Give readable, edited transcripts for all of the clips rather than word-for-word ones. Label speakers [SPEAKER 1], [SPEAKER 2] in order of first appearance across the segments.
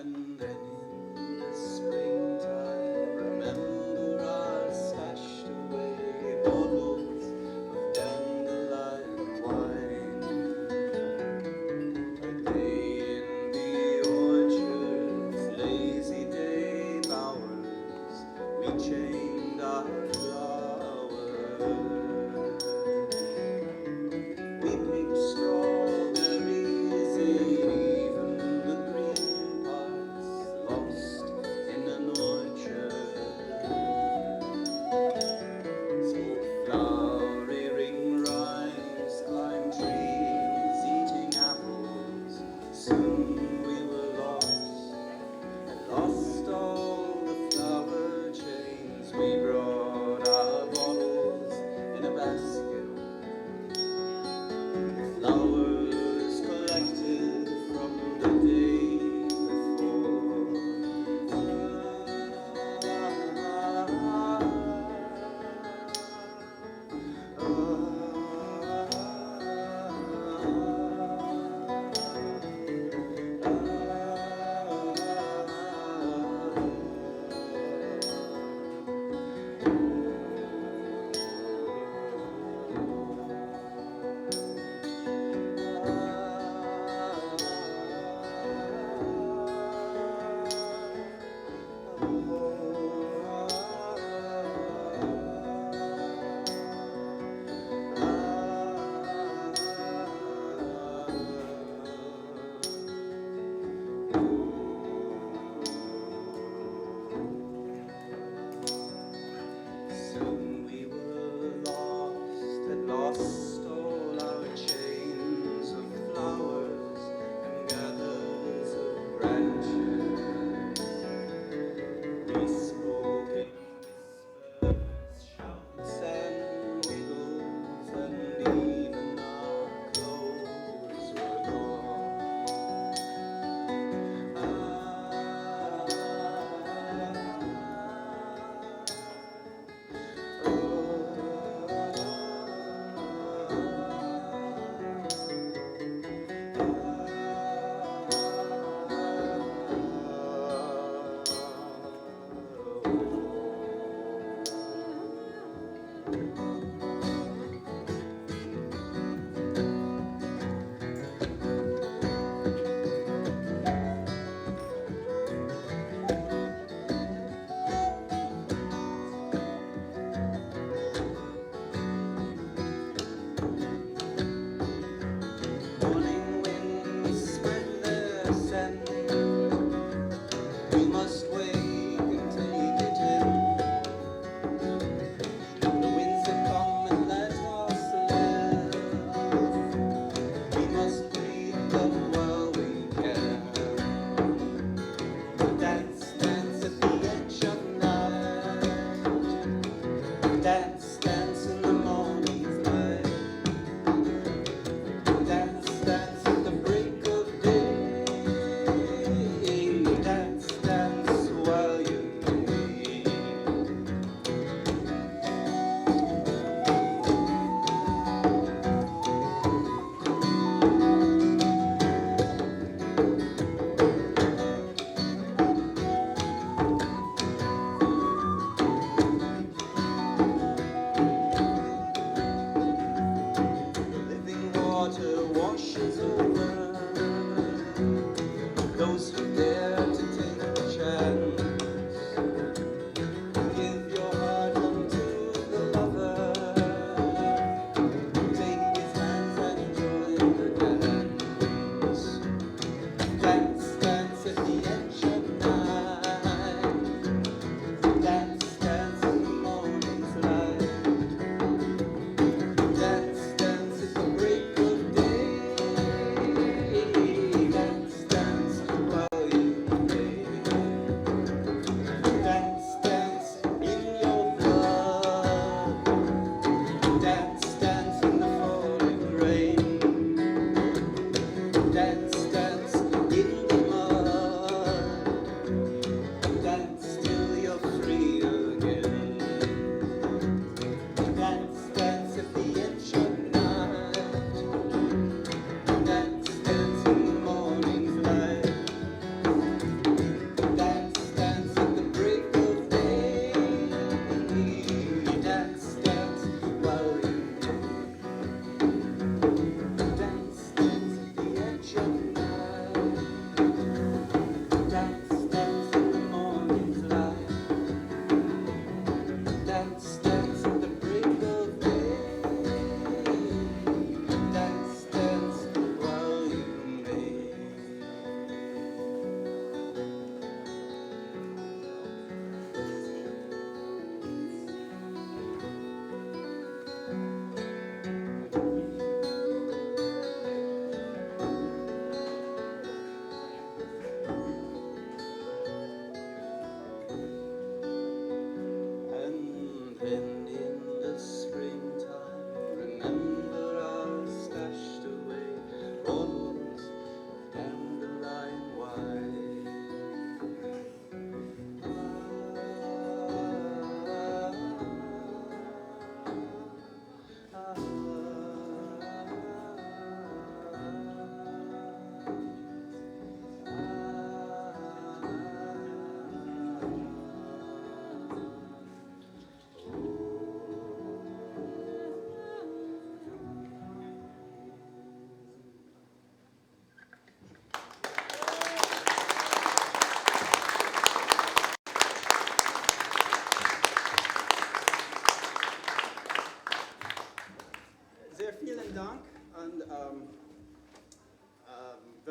[SPEAKER 1] And then in the springtime, remember I stashed away bottles of dandelion wine. A day in the orchards, lazy day bowers, we chained our flowers. We picked strawberries, ate even the green parts,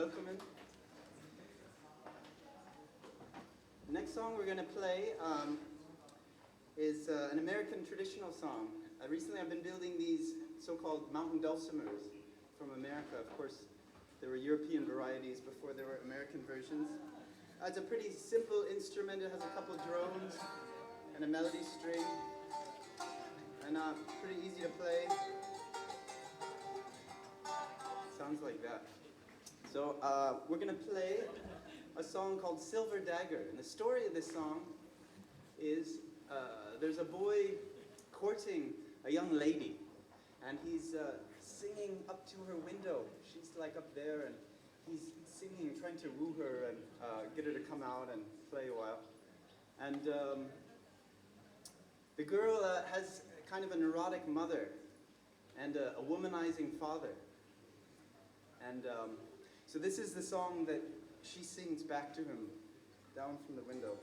[SPEAKER 1] welcome in. Next song we're going to play is an American traditional song. Recently I've been building these so-called mountain dulcimers from America. Of course, there were European varieties before there were American versions. It's a pretty simple instrument. It has a couple drones and a melody string, and pretty easy to play. Sounds like that. So we're going to play a song called Silver Dagger. And the story of this song is there's a boy courting a young lady, and he's singing up to her window. She's like up there, and he's singing, trying to woo her and get her to come out and play a while. And the girl has kind of a neurotic mother and a womanizing father. And so this is the song that she sings back to him down from the window.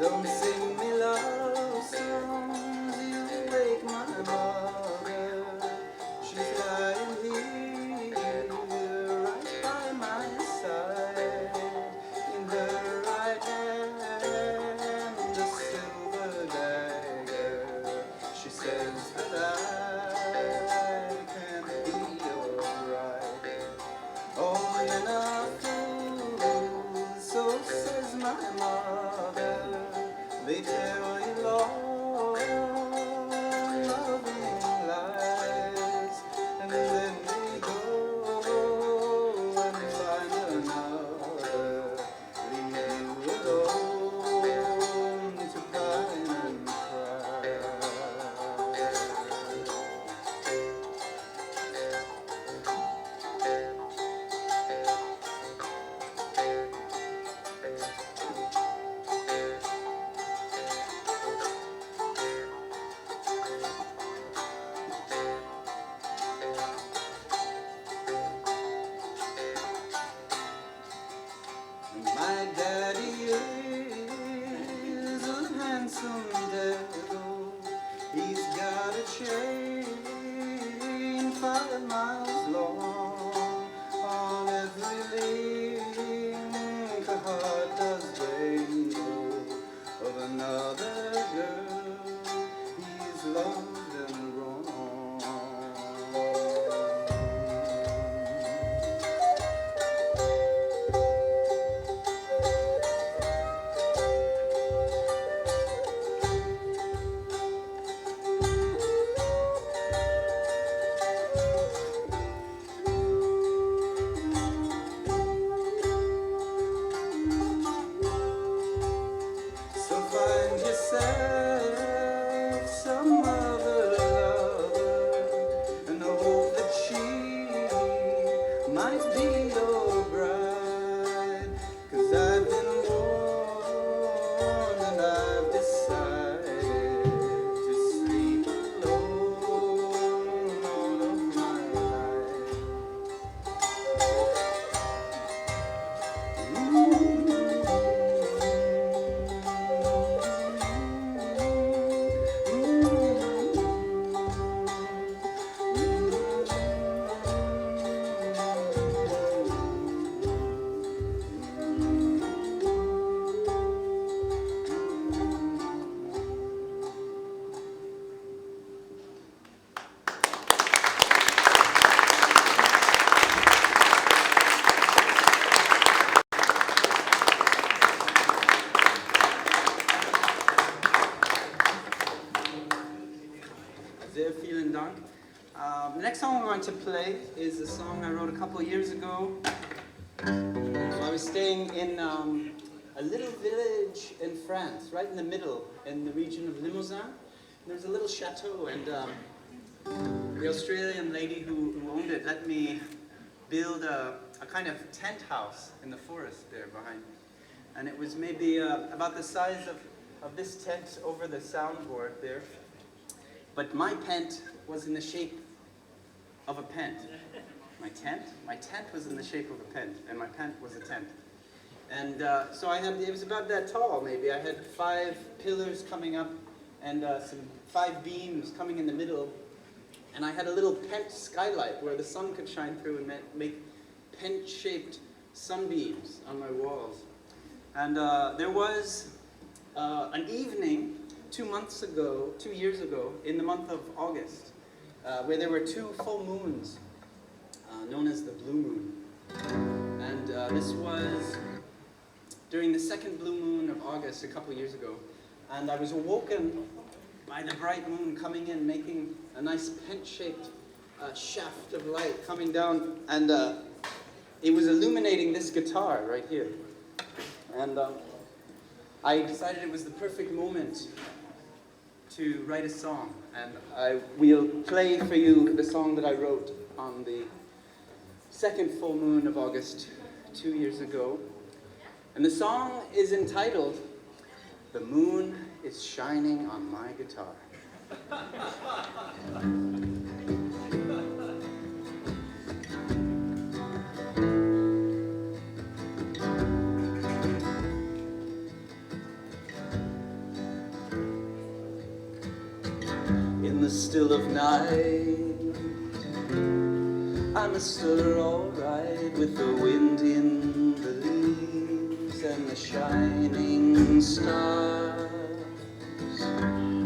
[SPEAKER 1] Don't sing me love songs, you wake my mother. She's lying here, right by my side. In her right hand, a silver dagger. She says that I can't be your bride. Oh, you're not fool, so says my mother. They tell you long, loving lies, and then they go and find another, leave you alone to pine and cry. My daddy is a handsome devil. He's got a chain 5 miles long. On every link a heart does dangle of another girl he's loved and wrong. So find yourself some other lover, and hope that she might be your bride. 'Cause I've been warned and I've decided to sleep alone all of my life. Sehr vielen Dank. The next song we're going to play is a song I wrote a couple of years ago. I was staying in a little village in France, right in the middle, in the region of Limousin. There's a little chateau, and the Australian lady who owned it let me build a kind of tent house in the forest there behind. And it was maybe about the size of of this tent over the soundboard there. But my tent was in the shape of a pent. My tent was in the shape of a pent, and my pent was a tent. And so it was about that tall maybe. I had 5 pillars coming up and 5 beams coming in the middle. And I had a little pent skylight where the sun could shine through and make pent-shaped sunbeams on my walls. And there was an evening 2 years ago, in the month of August, where there were 2 full moons, known as the blue moon. And this was during the second blue moon of August a couple years ago. And I was awoken by the bright moon coming in, making a nice pent-shaped shaft of light coming down. And it was illuminating this guitar right here. And I decided it was the perfect moment to write a song. And I will play for you the song that I wrote on the second full moon of August 2 years ago. And the song is entitled, "The Moon is Shining on My Guitar." In the still of night, I'm still alright with the wind in the leaves and the shining stars.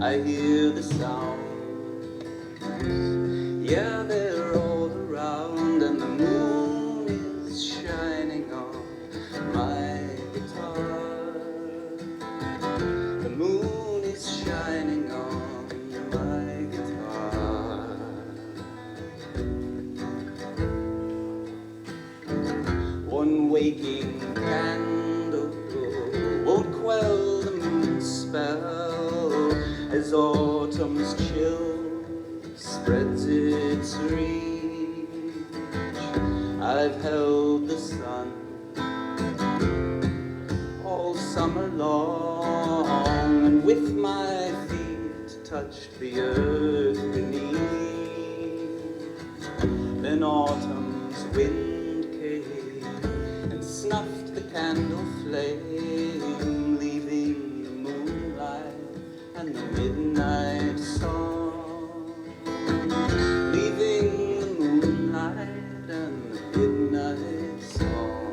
[SPEAKER 1] I hear the sounds, yeah, they're all around, and the moon is shining on my guitar. The moon is shining on my guitar. One waking candle won't quell the moon's spell, as autumn's chill spreads its reach. I've held the sun all summer long, and with my feet touched the earth beneath. Then autumn's wind came and snuffed the candle flame, leaving the moonlight and the midnight song. Leaving the moonlight and the midnight song.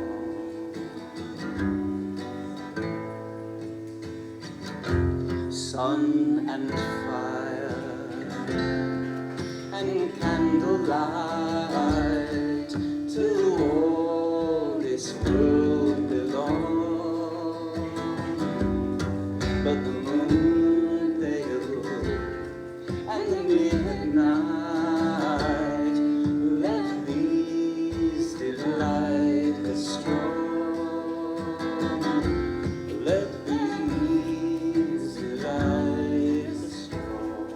[SPEAKER 1] Sun and fire and candlelight, to all this world belong. But the moon pale and the midnight, let these delight the strong. Let these delight the strong.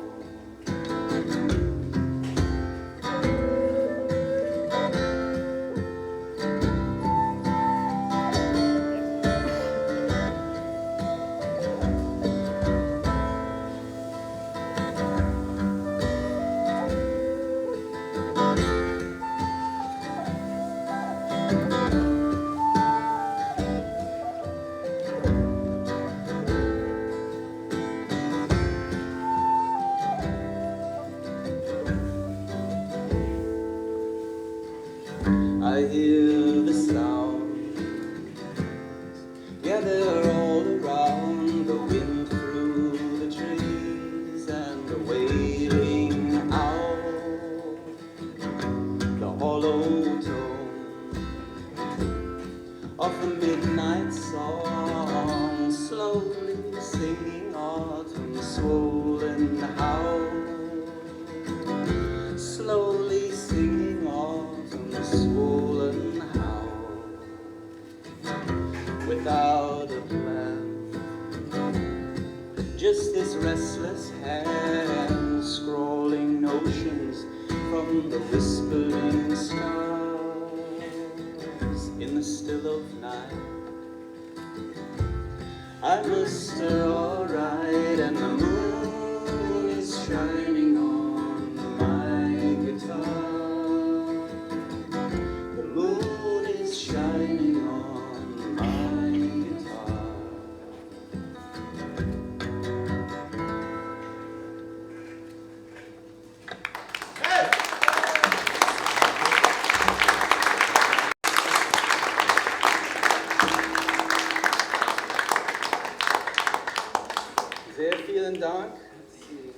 [SPEAKER 1] I hear the sounds, yeah, they're all around, the wind through the trees and the wailing owl, the hollow tone of the midnight song, slowly singing autumn's swollen howl, slowly singing autumn's swollen howl. Without a plan, just this restless hand scrawling notions from the whispering stars. In the still of night, I'm Mr. Alright, and the moon is shining on my guitar. The moon is shining on my guitar. Is it feeling dark? Let's see.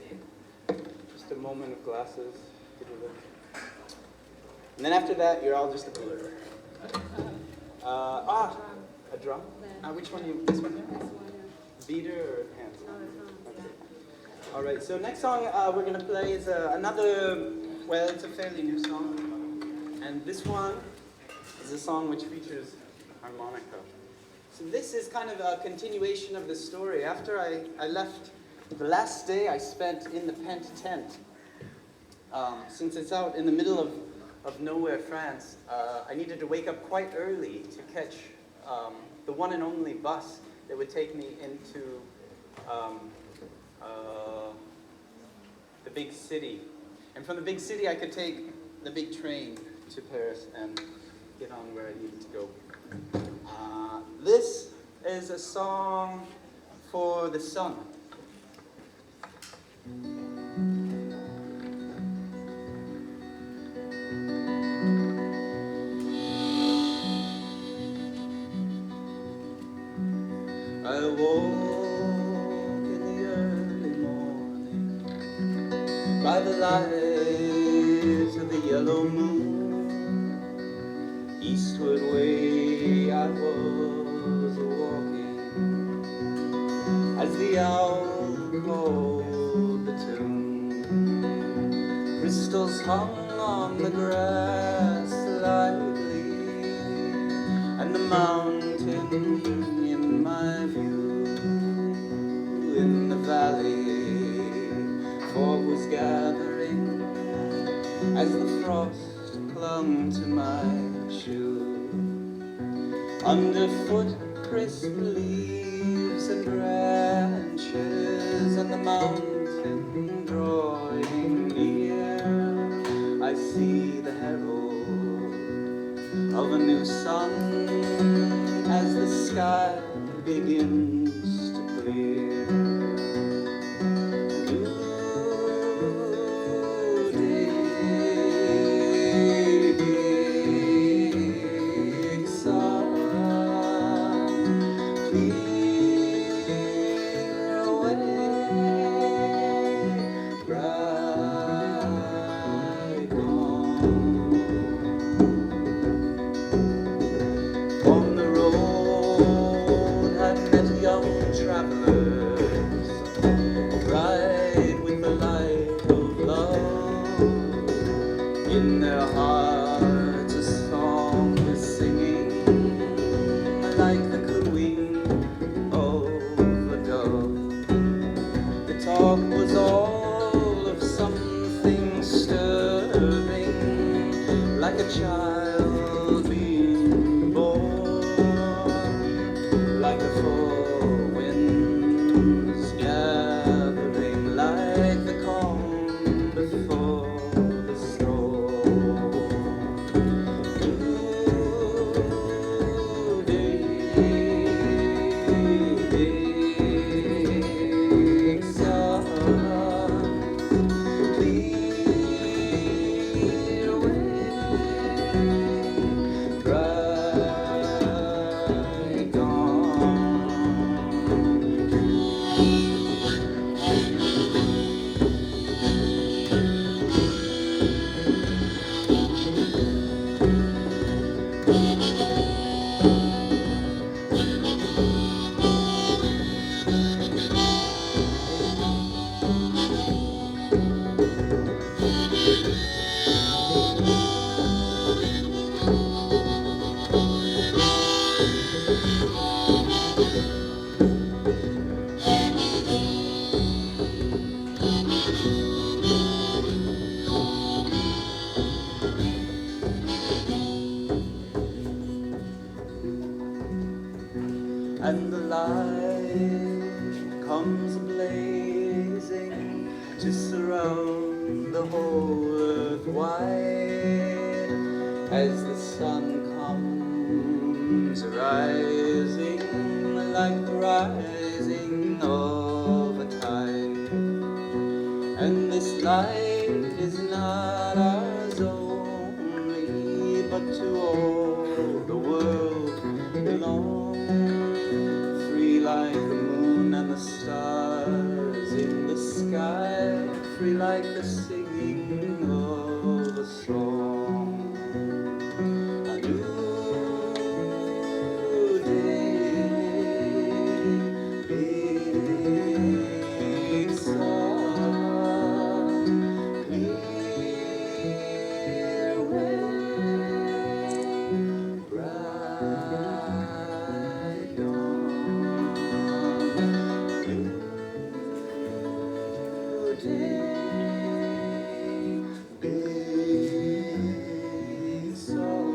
[SPEAKER 1] Just a moment of glasses. And then after that, you're all just a blur. A drum? Which one? This one? Beater or hands? Okay. All right. So next song we're gonna play is another. Well, it's a fairly new song, and this one is a song which features harmonica. So this is kind of a continuation of the story. After I left, the last day I spent in the Pent tent, since it's out in the middle of nowhere, France, I needed to wake up quite early to catch the one and only bus that would take me into the big city. And from the big city I could take the big train to Paris and get on where I needed to go. This is a song for the sun. I woke in the early morning by the light of the yellow moon. Eastward way I was walking as the owl called the tune. Crystals hung on the grass lightly, and the mountain in my view. In the valley, fog was gathering as the frost clung to my shoe. Underfoot, crisp leaves and branches, and the mountain drawing near. I see the herald of a new sun as the sky begins to clear. to surround the whole earth wide as the sun comes rising like the rising of a tide. And this light is not ours only, but to all the world belongs, free like the moon and the stars in the sky, free like the singing of a song. A new day, big sun, clear way, bright dawn. New day, big sun,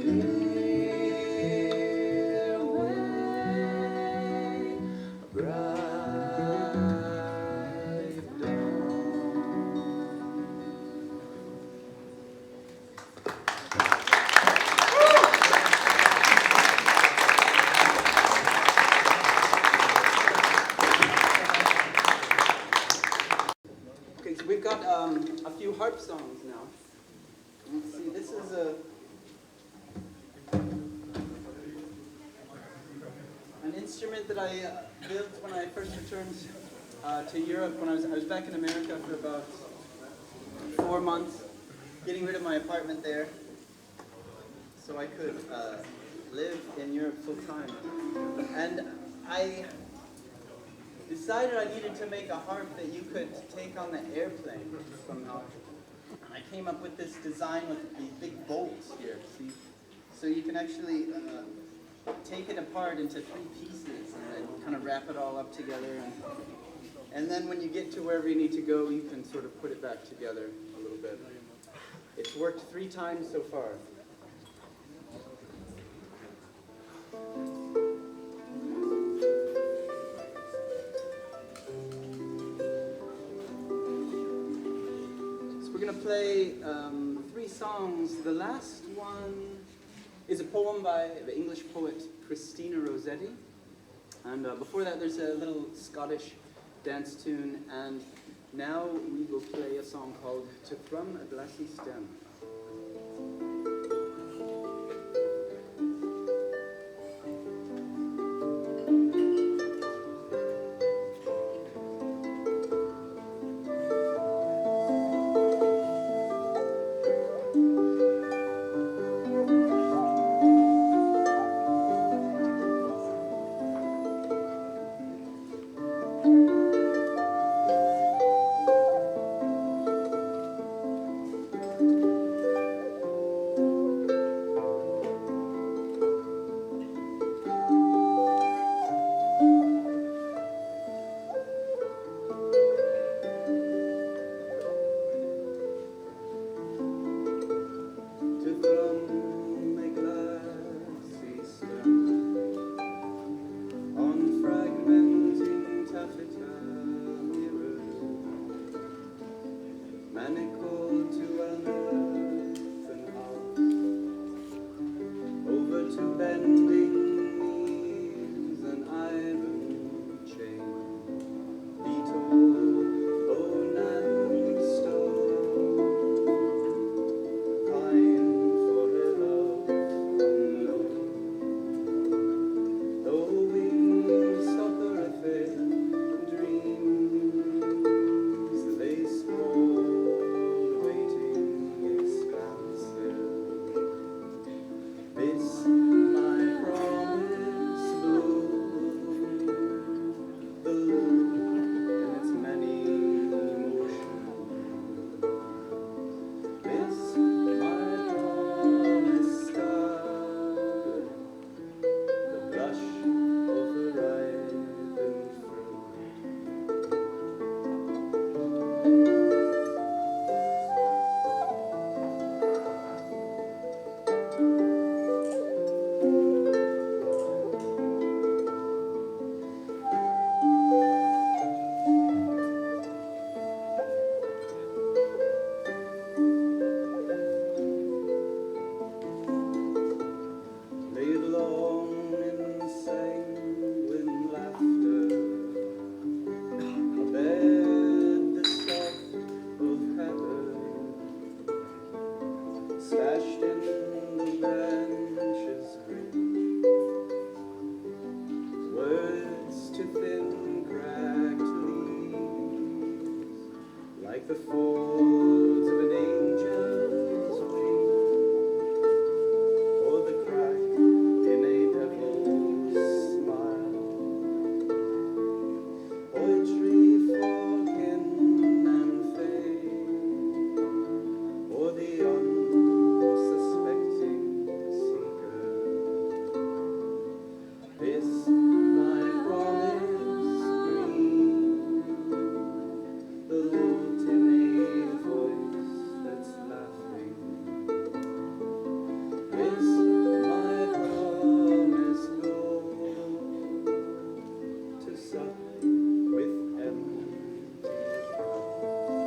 [SPEAKER 1] clear way, bright dawn. Okay, so we've got a few harp songs now. Let's see, this is an instrument that I built when I first returned to Europe. When I was back in America for about 4 months, getting rid of my apartment there, so I could live in Europe full time. And I decided I needed to make a harp that you could take on the airplane somehow. And I came up with this design with these big bolts here, see? So you can actually take it apart into 3 pieces and then kind of wrap it all up together. And then when you get to wherever you need to go, you can sort of put it back together a little bit. It's worked 3 times so far. We're going to play 3 songs. The last one is a poem by the English poet Christina Rossetti. And before that there's a little Scottish dance tune. And now we will play a song called To Thrum a Glassy Stem. the folds of an angel's wing, or the crack in a devil's smile. Poetry for kin and fame, or the unsuspecting seeker. This my promise green, the little tinny voice that's laughing. This my promise gold, to suck with empty crowns.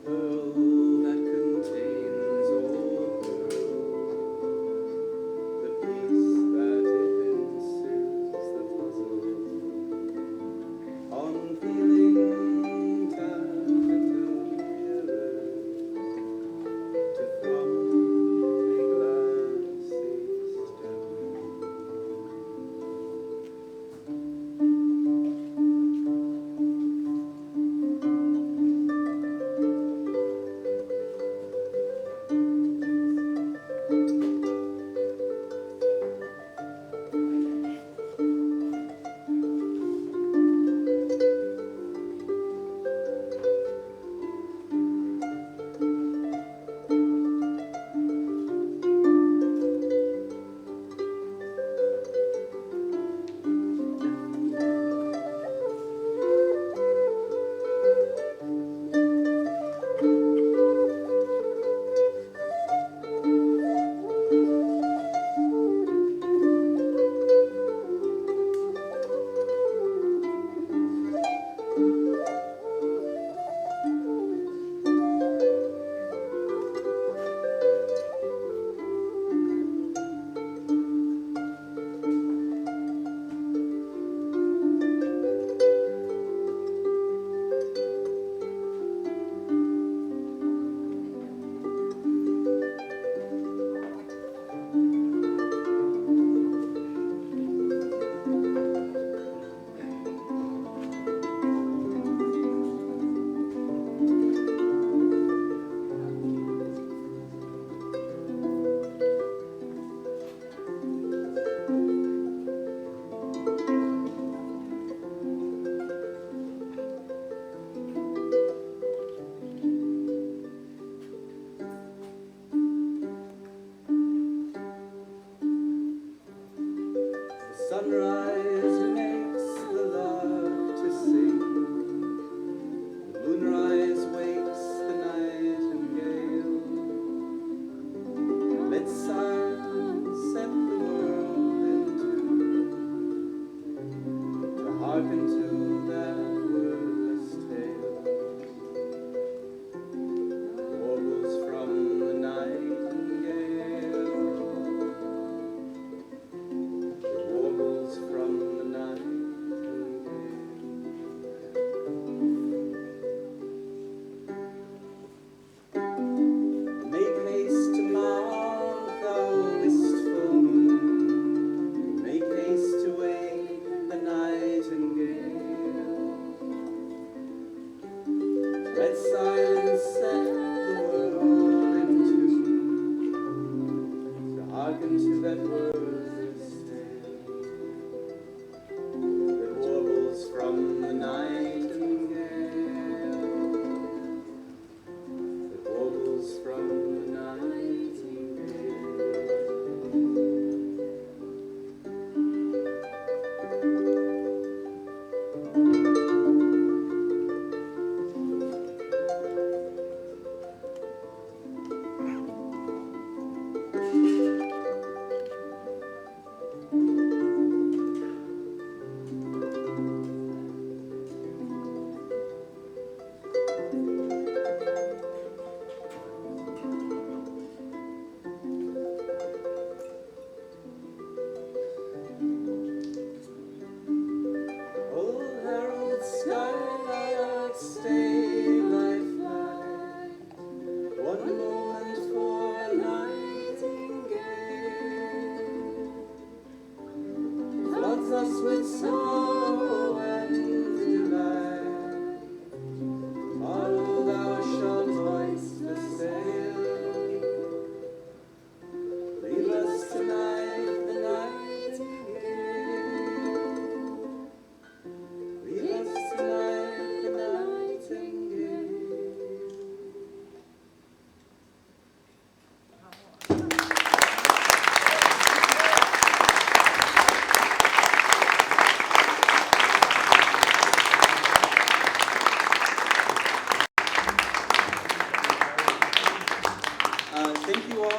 [SPEAKER 1] Pearl that contains all pearls, the piece that evinces the puzzle, on feeling taffeta mirrors, to thrum a glassy stone. Sunrise makes the lark to sing, the moonrise wakes the nightingale. Let silence set the world in tune, to hearken to that wordless tale. Warbles from the nightingale, warbles from the nightingale. Make haste to mount, thou wistful moon, make haste to wake the nightingale. Let silence set the world in tune, to hearken to that wordless tale. That warbles from the nightingale, that warbles from the nightingale.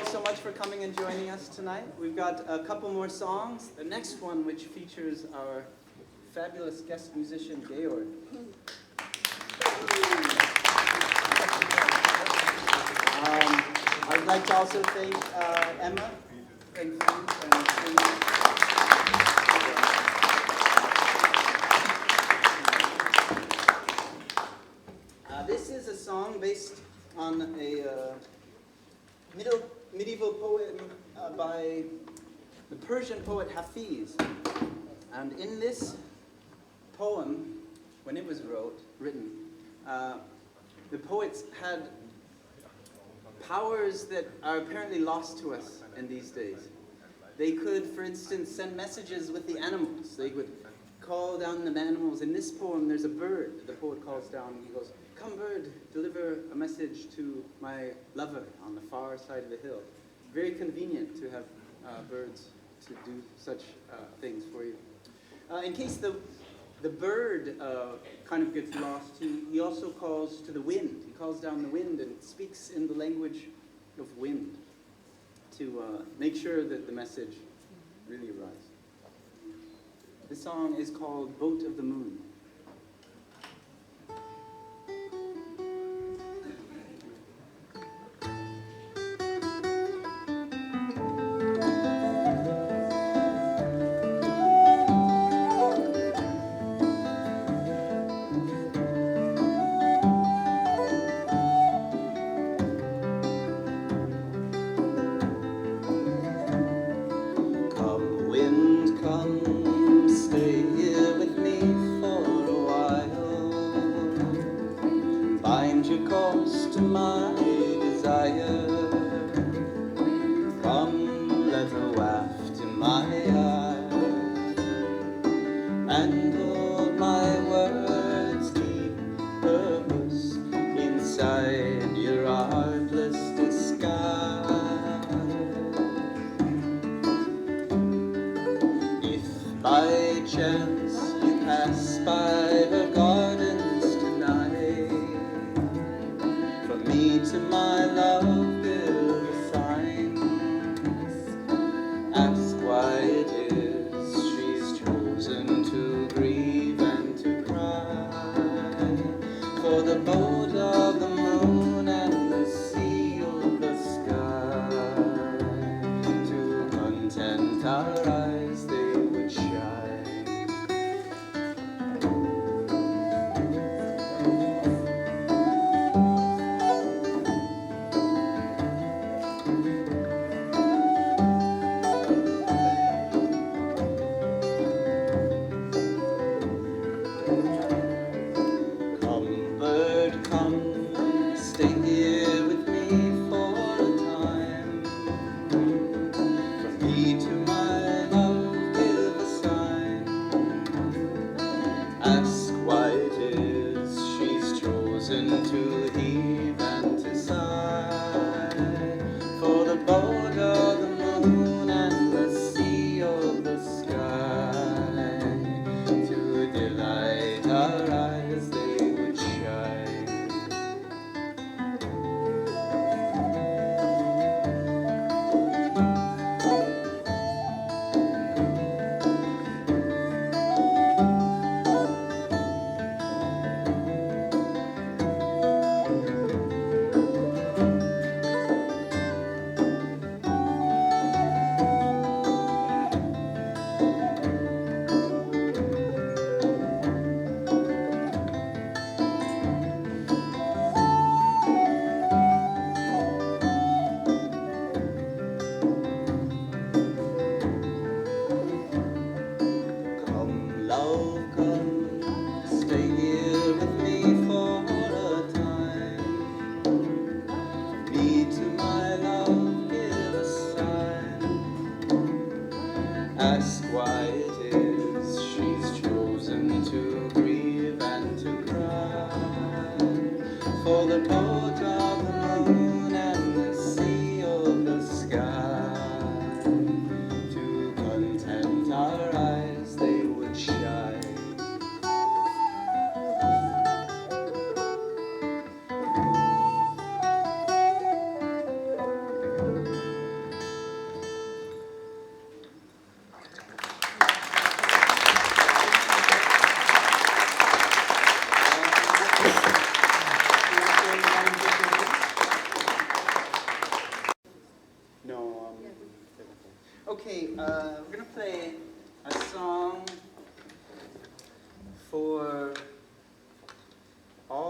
[SPEAKER 1] so much for coming and joining us tonight. We've got a couple more songs. The next one, which features our fabulous guest musician, Gowan. I'd like to also thank Emma and Frank and this is a song based on a medieval poem by the Persian poet Hafiz. And in this poem, when it was written, the poets had powers that are apparently lost to us in these days. They could, for instance, send messages with the animals. They would call down the animals. In this poem, there's a bird that the poet calls down. He goes, "Come, bird, deliver a message to my lover on the far side of the hill." Very convenient to have birds to do such things for you. In case the bird kind of gets lost, he also calls to the wind. He calls down the wind and speaks in the language of wind to make sure that the message really arrives. This song is called Boat of the Moon.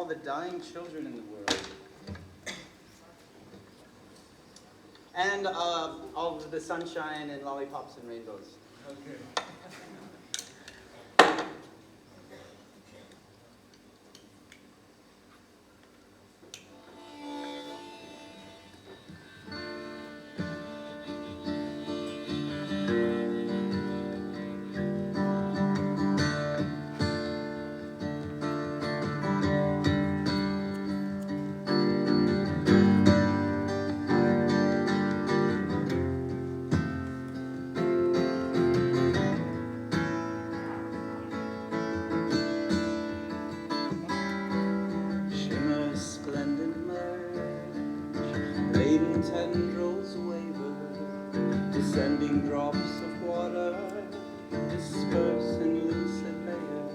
[SPEAKER 1] the dying children in the world. And all of the sunshine and lollipops and rainbows.
[SPEAKER 2] Okay.
[SPEAKER 1] Shimmer splendid merge, laden tendrils waver, descending drops of water disperse in lucid layers.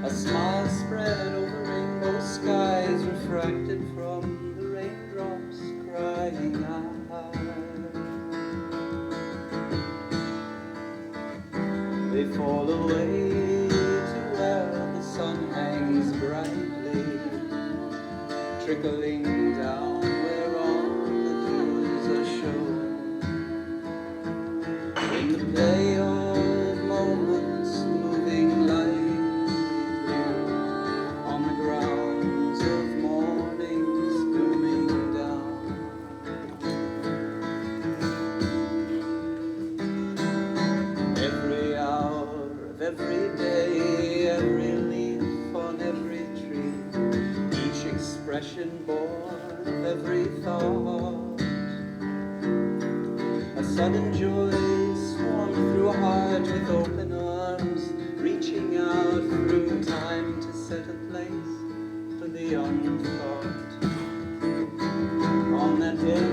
[SPEAKER 1] A smile spread over rainbow skies, refracted from the raindrops crying out. They fall away to where the sun hangs brightly, trickling down where all the dews are shown. In the play of moments moving lightly on the grounds of mornings blooming down. Every hour of every day, every leaf on every tree, each expression born of every thought. A sudden joy swarmed through a heart with open arms, reaching out through time to set a place for the unthought. On that day,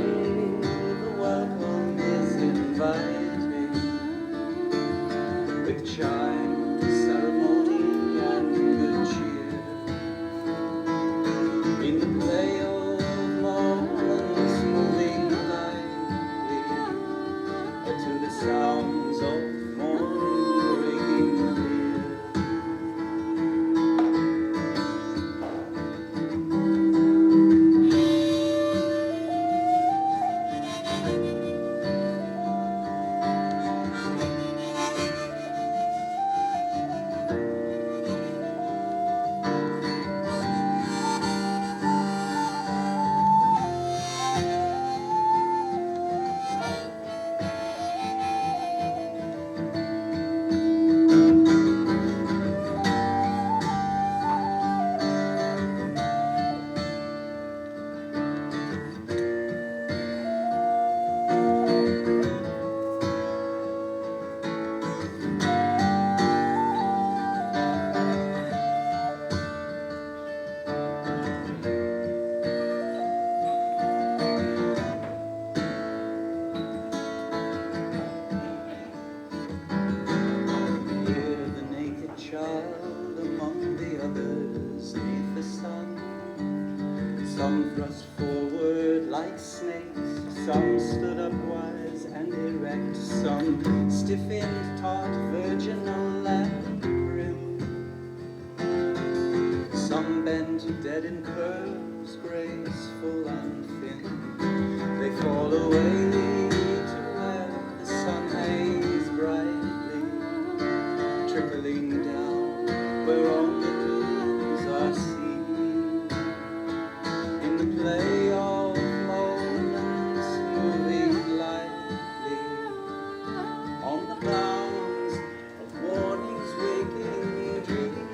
[SPEAKER 1] the welcome is inviting, with chime, ceremony, and good cheer. In the play of moments moving lightly, to the sounds of morning breaking clear. Here the naked child among the others neath the sun. Some thrust forward like snakes, some stood up wise and erect, some stiffened, taut, virginal and grim. Some bent dead in curves, graceful and thin. They fall away to where the sun hangs brightly, trickling down where all the dews are seen. In the play of moments moving lightly on the bounds of morning's waking dream.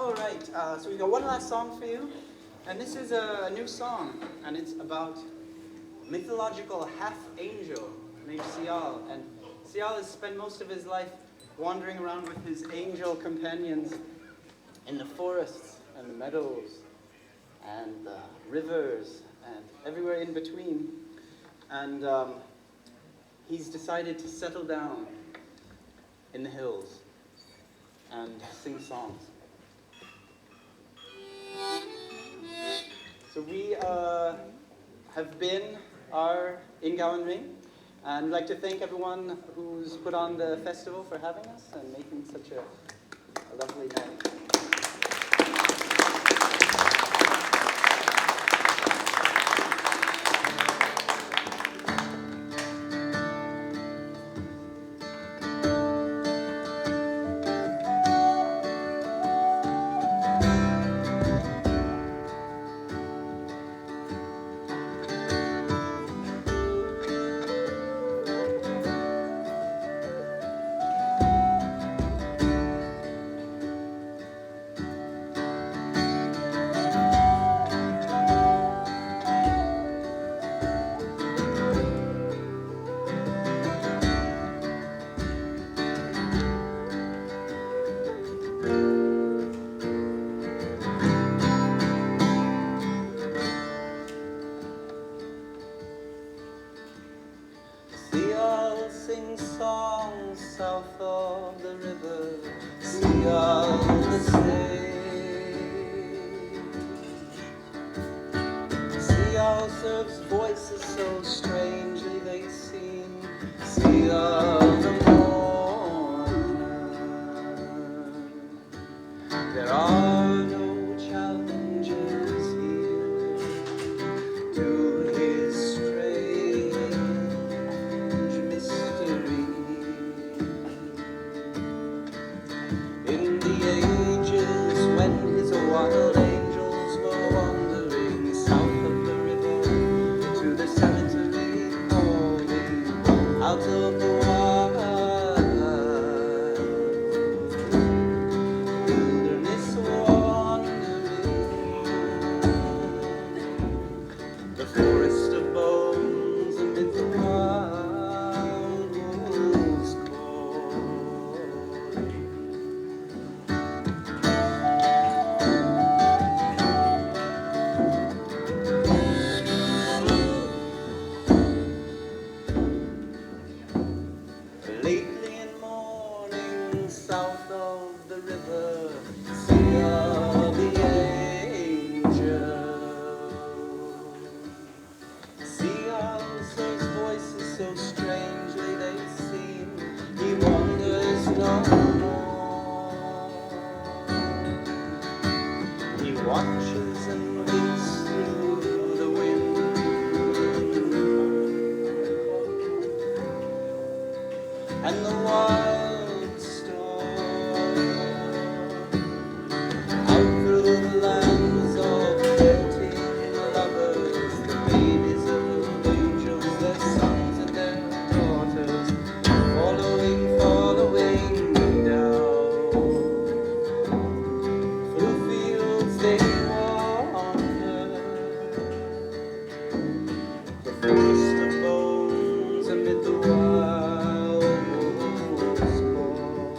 [SPEAKER 1] All right, so we've got one last song for you, and this is a new song, and it's about a mythological half-angel named Sial. And Sial has spent most of his life wandering around with his angel companions in the forests and the meadows and the rivers and everywhere in between. And he's decided to settle down in the hills. and sing songs. So we have been in Gowan Ring, and I'd like to thank everyone who's put on the festival for having us and making such a lovely night. Sing songs south of the river, seagull the stage. Seagull serves voices so strangely they seem, seagull the mourner. There are no challenges here to his strange mystery. In the ages when his wild angels were wandering south of the river to the cemetery, calling out of the wild wilderness wandering, the forest of bones amid the wild wolves calling. Lately in morning, south of the river, see all the angels. See those voices so strangely they seem, he wanders no more. He watches and waits through the wind, and the wild storm, out through the lands of floating lovers, the babies of angels, their sons and their daughters, following down. Through fields they wander, the forest of bones amid the wild wolves calling.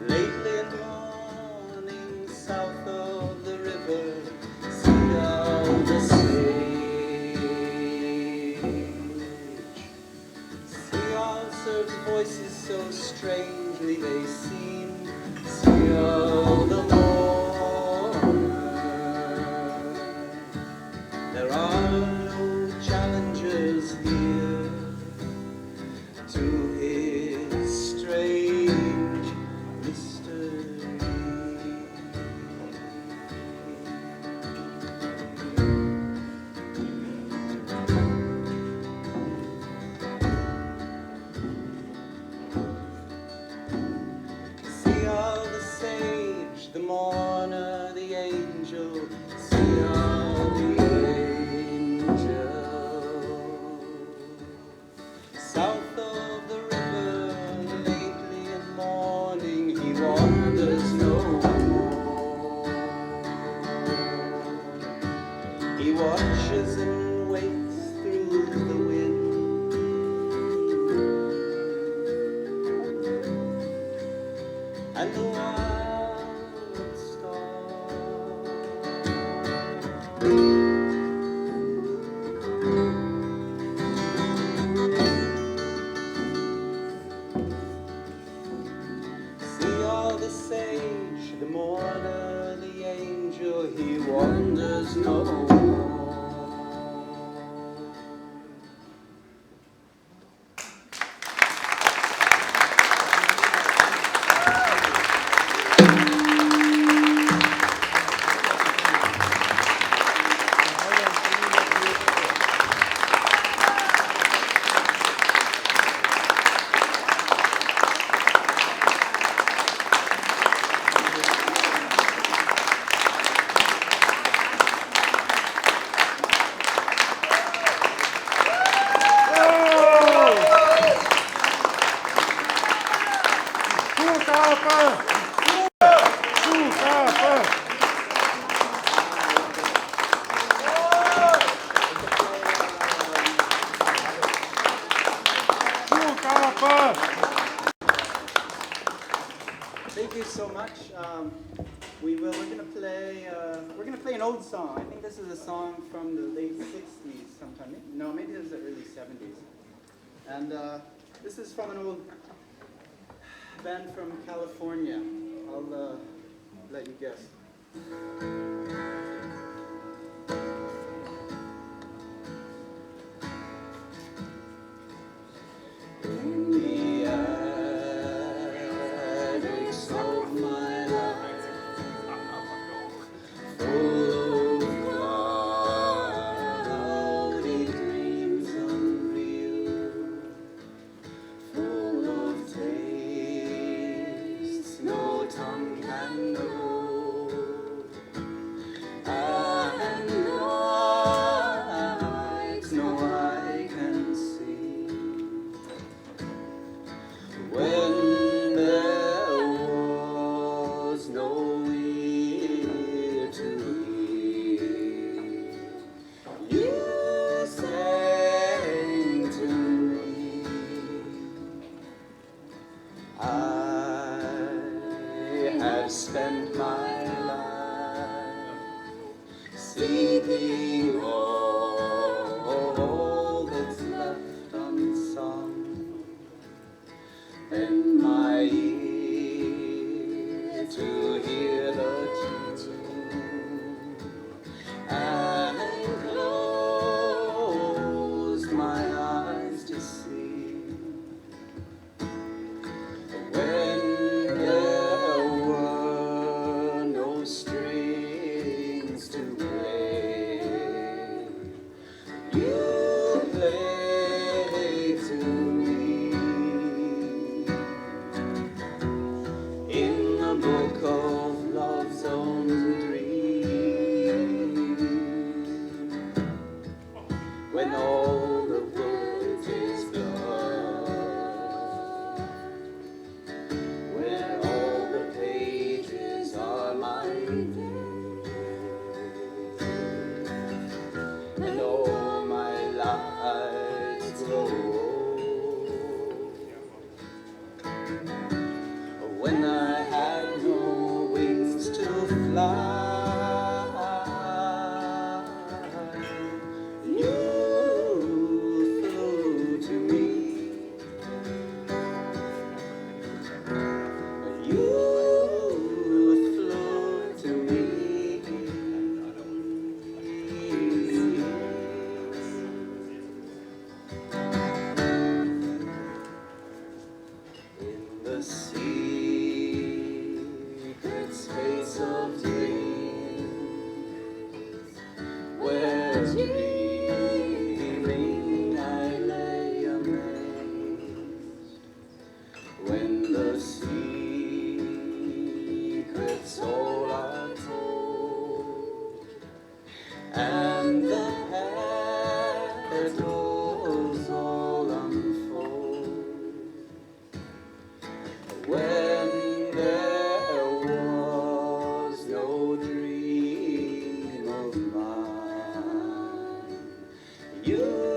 [SPEAKER 1] Lately in morning, south of the river, see all the sage. See all serve voices so strangely they seem, see all the mourner. There are no challengers here to his strange mystery. crashes and wakes through the wind. And the wild star see all the sage, the mourner, the angel, he wanders no more. Thank you so much. We're gonna play an old song. I think this is a song from the late '60s, sometime. No, maybe it was the early '70s. And this is from an old band from California. I'll let you guess. In the attics of my life, full of cloudy dreams unreal, full of tastes no tongue can know, and lights no eye can see. When there was no ear to hear, you sang to me. I have spent my life seeking all that's left unsung. Bend my ear to hear the tune, and close my eyes to see. When there were no strings to play, you played to me. In the book of love's own dream, when all the words is blood, when all the pages are my days, and all my lights glow. When I had no wings to fly, you flew to me. You flew to me. In the secret space of dreams, where dreaming I lay amazed, when the secrets all are told, and the petals all unfold. When there was no dream of mine, You